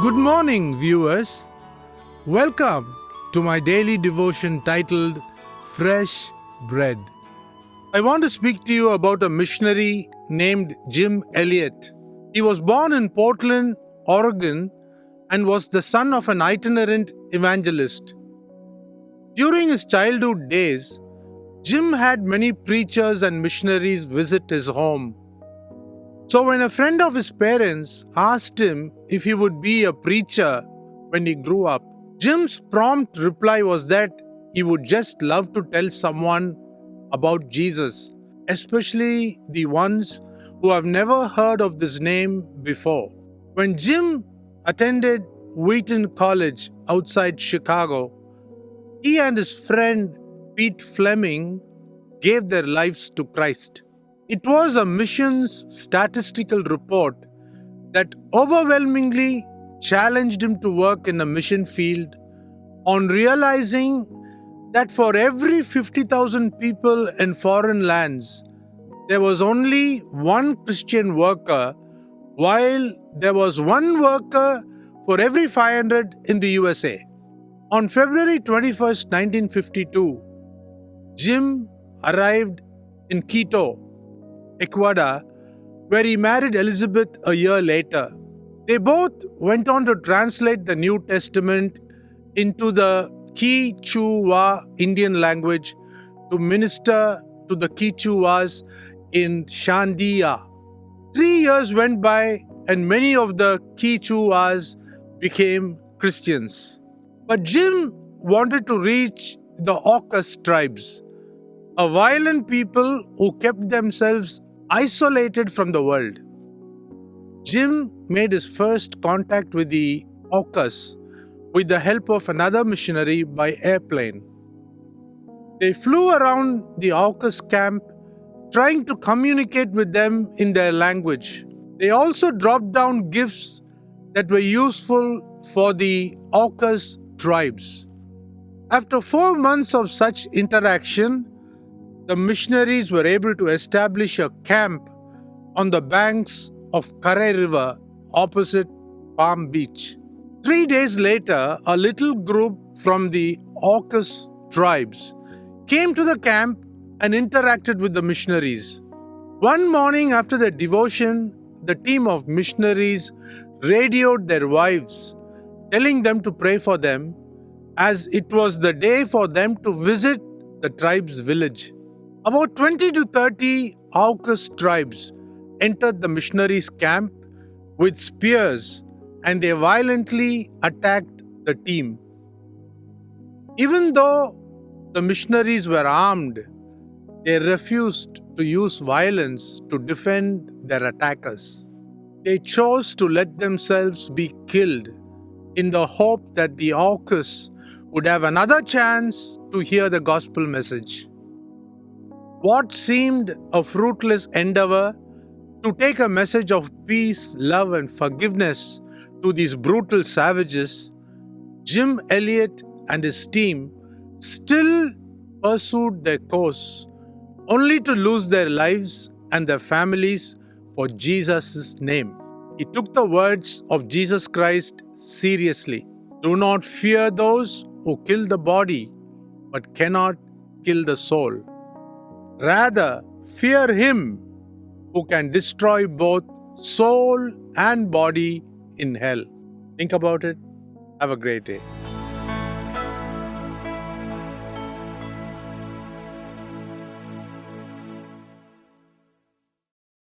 Good morning, viewers. Welcome to my daily devotion titled Fresh Bread. I want to speak to you about a missionary named Jim Elliot. He was born in Portland, Oregon, and was the son of an itinerant evangelist. During his childhood days, Jim had many preachers and missionaries visit his home. So when a friend of his parents asked him if he would be a preacher when he grew up, Jim's prompt reply was that he would just love to tell someone about Jesus, especially the ones who have never heard of this name before. When Jim attended Wheaton College outside Chicago, he and his friend Pete Fleming gave their lives to Christ. It was a missions statistical report that overwhelmingly challenged him to work in the mission field on realizing that for every 50,000 people in foreign lands, there was only one Christian worker, while there was one worker for every 500 in the USA. On February 21st, 1952, Jim arrived in Quito, Ecuador, where he married Elizabeth a year later. They both went on to translate the New Testament into the Quechua Indian language to minister to the Quechuas in Shandia. 3 years went by and many of the Quechuas became Christians. But Jim wanted to reach the Aucas tribes, a violent people who kept themselves isolated from the world. Jim made his first contact with the Aucas with the help of another missionary by airplane. They flew around the Aucas camp trying to communicate with them in their language. They also dropped down gifts that were useful for the Aucas tribes. After 4 months of such interaction, the missionaries were able to establish a camp on the banks of Karai River opposite Palm Beach. 3 days later, a little group from the Aucas tribes came to the camp and interacted with the missionaries. One morning after the devotion, the team of missionaries radioed their wives, telling them to pray for them, as it was the day for them to visit the tribe's village. About 20 to 30 Aucas tribes entered the missionaries' camp with spears and they violently attacked the team. Even though the missionaries were armed, they refused to use violence to defend their attackers. They chose to let themselves be killed in the hope that the Aucas would have another chance to hear the gospel message. What seemed a fruitless endeavor to take a message of peace, love, and forgiveness to these brutal savages, Jim Elliot and his team still pursued their course, only to lose their lives and their families for Jesus' name. He took the words of Jesus Christ seriously. Do not fear those who kill the body, but cannot kill the soul. Rather, fear him who can destroy both soul and body in hell. Think about it. Have a great day.